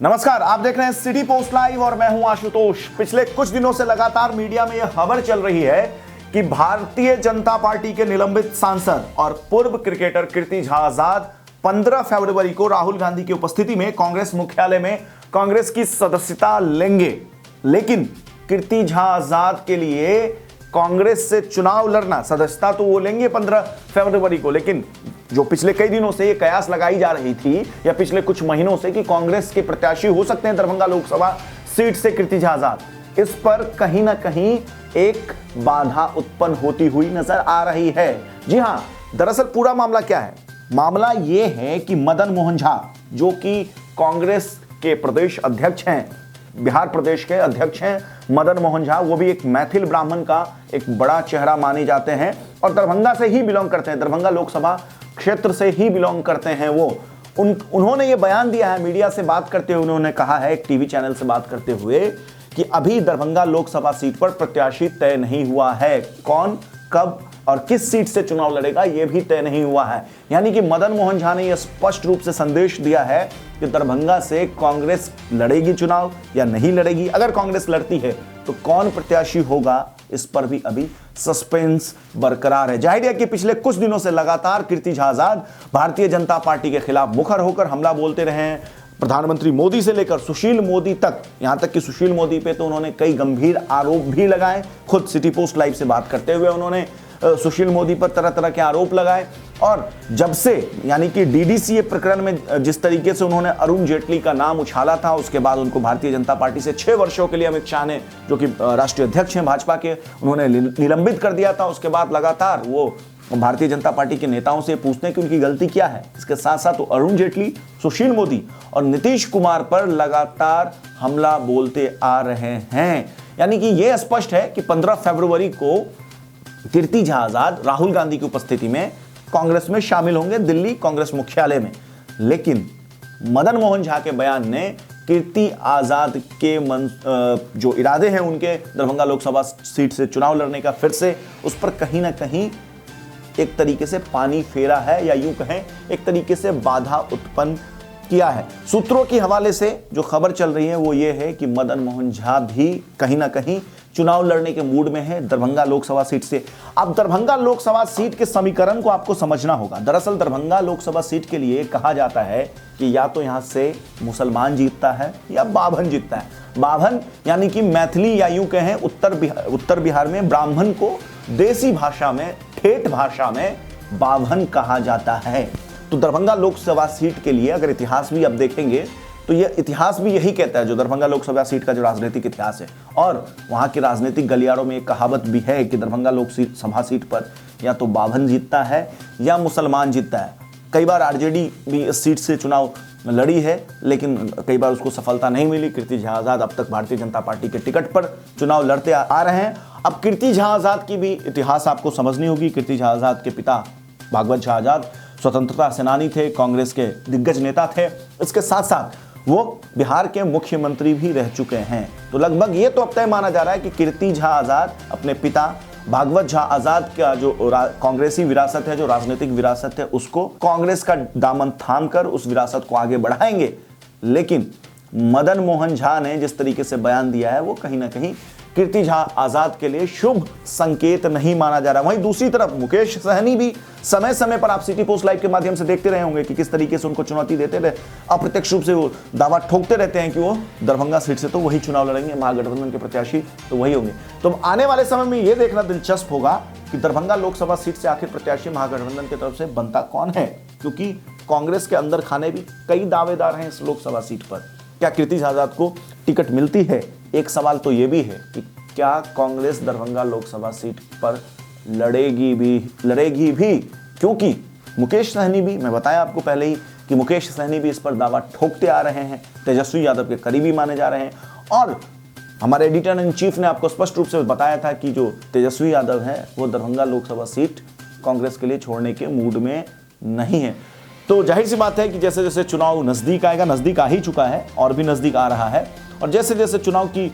नमस्कार, आप देख रहे हैं सिटी पोस्ट लाइव और मैं हूं आशुतोष। पिछले कुछ दिनों से लगातार मीडिया में यह खबर चल रही है कि भारतीय जनता पार्टी के निलंबित सांसद और पूर्व क्रिकेटर कीर्ति झा आजाद 15 फरवरी को राहुल गांधी की उपस्थिति में कांग्रेस मुख्यालय में कांग्रेस की सदस्यता लेंगे। लेकिन कीर्ति झा आजाद के लिए कांग्रेस से चुनाव लड़ना, सदस्यता तो वो लेंगे 15 फरवरी को, लेकिन जो पिछले कई दिनों से ये कयास लगाई जा रही थी या पिछले कुछ महीनों से कि कांग्रेस के प्रत्याशी हो सकते हैं दरभंगा लोकसभा सीट से कीर्ति झा आजाद, इस पर कहीं ना कहीं एक बाधा उत्पन्न होती हुई नजर आ रही है। जी हां, दरअसल पूरा मामला क्या है? मामला ये है कि मदन मोहन झा, जो कि कांग्रेस के प्रदेश अध्यक्ष हैं, बिहार प्रदेश के अध्यक्ष हैं मदन मोहन झा, वो भी एक मैथिल ब्राह्मण का एक बड़ा चेहरा माने जाते हैं और दरभंगा से ही बिलोंग करते हैं, दरभंगा लोकसभा क्षेत्र से ही बिलोंग करते हैं वो। उन्होंने ये बयान दिया है, मीडिया से बात करते हुए उन्होंने कहा है, एक टीवी चैनल से बात करते हुए, कि अभी दरभंगा लोकसभा सीट पर प्रत्याशी तय नहीं हुआ है। कौन, कब और किस सीट से चुनाव लड़ेगा यह भी तय नहीं हुआ है। यानी कि मदन मोहन झा ने यह स्पष्ट रूप से संदेश दिया है कि दरभंगा से कांग्रेस लड़ेगी चुनाव या नहीं लड़ेगी। अगर कांग्रेस लड़ती है तो कौन प्रत्याशी होगा, इस पर भी अभी सस्पेंस बरकरार है। जाहिर है कि पिछले कुछ दिनों से लगातार कीर्ति झा आजाद भारतीय जनता पार्टी के खिलाफ मुखर होकर हमला बोलते रहे हैं। प्रधानमंत्री मोदी से लेकर सुशील मोदी तक, यहां तक कि सुशील मोदी पे तो उन्होंने कई गंभीर आरोप भी लगाए। खुद सिटी पोस्ट लाइव से बात करते हुए उन्होंने सुशील मोदी पर तरह तरह के आरोप लगाए। और जब से, यानी कि डीडीसीए प्रकरण में जिस तरीके से उन्होंने अरुण जेटली का नाम उछाला था, उसके बाद उनको भारतीय जनता पार्टी से 6 वर्षों के लिए अमित शाह ने, जो कि राष्ट्रीय अध्यक्ष हैं भाजपा के, उन्होंने निलंबित कर दिया था। उसके बाद लगातार वो भारतीय जनता पार्टी के नेताओं से पूछते हैं कि उनकी गलती क्या है। इसके साथ साथ वो अरुण जेटली, सुशील मोदी और नीतीश कुमार पर लगातार हमला बोलते आ रहे हैं। यानी कि यह स्पष्ट है कि 15 फरवरी को कीर्ति झा आजाद राहुल गांधी की उपस्थिति में कांग्रेस में शामिल होंगे दिल्ली कांग्रेस मुख्यालय में। लेकिन मदन मोहन झा के बयान ने कीर्ति आजाद के जो इरादे हैं उनके दरभंगा लोकसभा सीट से चुनाव लड़ने का, फिर से उस पर कहीं ना कहीं एक तरीके से पानी फेरा है, या यूं कहें एक तरीके से बाधा उत्पन्न किया है। सूत्रों के हवाले से जो खबर चल रही है वो ये है कि मदन मोहन झा भी कहीं ना कहीं चुनाव लड़ने के मूड में है दरभंगा लोकसभा सीट से। अब दरभंगा लोकसभा सीट के समीकरण को आपको समझना होगा। दरअसल दरभंगा लोकसभा सीट के लिए कहा जाता है कि या तो यहां से मुसलमान जीतता है या बाभन जीतता है। बाभन यानी कि मैथिली, या यूं कहें उत्तर बिहार में ब्राह्मण को देसी भाषा में, ठेठ भाषा में बाभन कहा जाता है। तो दरभंगा लोकसभा सीट के लिए अगर इतिहास भी अब देखेंगे तो यह इतिहास भी यही कहता है, जो दरभंगा लोकसभा सीट का जो राजनीतिक इतिहास है। और वहां के राजनीतिक गलियारों में एक कहावत भी है कि दरभंगा लोकसभा सीट पर या तो बाभन जीतता है या मुसलमान जीतता है। कई बार आरजेडी भी इस सीट से चुनाव लड़ी है, लेकिन कई बार उसको सफलता नहीं मिली। कीर्ति झा आजाद अब तक भारतीय जनता पार्टी के टिकट पर चुनाव लड़ते आ रहे हैं। अब कीर्ति झा आजाद की भी इतिहास आपको समझनी होगी। कीर्ति झा आजाद के पिता भागवत झा आजाद स्वतंत्रता सेनानी थे, कांग्रेस के दिग्गज नेता थे। इसके साथ साथ वो बिहार के मुख्यमंत्री भी रह चुके हैं। तो लगभग ये तो अब तय माना जा रहा है कि कीर्ति झा आजाद अपने पिता भागवत झा आजाद का जो कांग्रेसी विरासत है, जो राजनीतिक विरासत है, उसको कांग्रेस का दामन थाम कर उस विरासत को आगे बढ़ाएंगे। लेकिन मदन मोहन झा ने जिस तरीके से बयान दिया है वो कहीं ना कहीं कीर्ति झा आजाद के लिए शुभ संकेत नहीं माना जा रहा। वहीं दूसरी तरफ मुकेश सहनी भी समय समय पर, आप सिटी पोस्ट लाइव के माध्यम से देखते रहे होंगे कि किस तरीके से उनको चुनौती देते रहे, अप्रत्यक्ष रूप से वो दावा ठोकते रहते हैं कि वो दरभंगा सीट से तो वही चुनाव लड़ेंगे, महागठबंधन के प्रत्याशी तो वही होंगे। तो आने वाले समय में ये देखना दिलचस्प होगा कि दरभंगा लोकसभा सीट से आखिर प्रत्याशी महागठबंधन की तरफ से बनता कौन है, क्योंकि कांग्रेस के अंदर खाने भी कई दावेदार हैं इस लोकसभा सीट पर। क्या कीर्ति झा आजाद को टिकट मिलती है? एक सवाल तो ये भी है कि क्या कांग्रेस दरभंगा लोकसभा सीट पर लड़ेगी भी, क्योंकि मुकेश सहनी भी, मैं बताया आपको पहले ही कि मुकेश सहनी भी इस पर दावा ठोकते आ रहे हैं, तेजस्वी यादव के करीबी माने जा रहे हैं। और हमारे एडिटर इन चीफ ने आपको स्पष्ट रूप से बताया था कि जो तेजस्वी यादव है वो दरभंगा लोकसभा सीट कांग्रेस के लिए छोड़ने के मूड में नहीं है। तो जाहिर सी बात है कि जैसे जैसे चुनाव नजदीक आएगा, नजदीक आ ही चुका है और भी नजदीक आ रहा है, और जैसे जैसे चुनाव की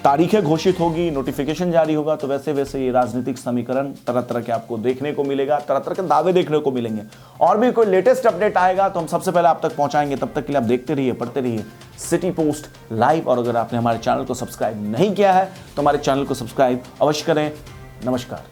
तारीखें घोषित होगी, नोटिफिकेशन जारी होगा, तो वैसे वैसे ये राजनीतिक समीकरण तरह तरह के आपको देखने को मिलेगा, तरह तरह के दावे देखने को मिलेंगे। और भी कोई लेटेस्ट अपडेट आएगा तो हम सबसे पहले आप तक पहुंचाएंगे। तब तक के लिए आप देखते रहिए, पढ़ते रहिए सिटी पोस्ट लाइव। और अगर आपने हमारे चैनल को सब्सक्राइब नहीं किया है तो हमारे चैनल को सब्सक्राइब अवश्य करें। नमस्कार।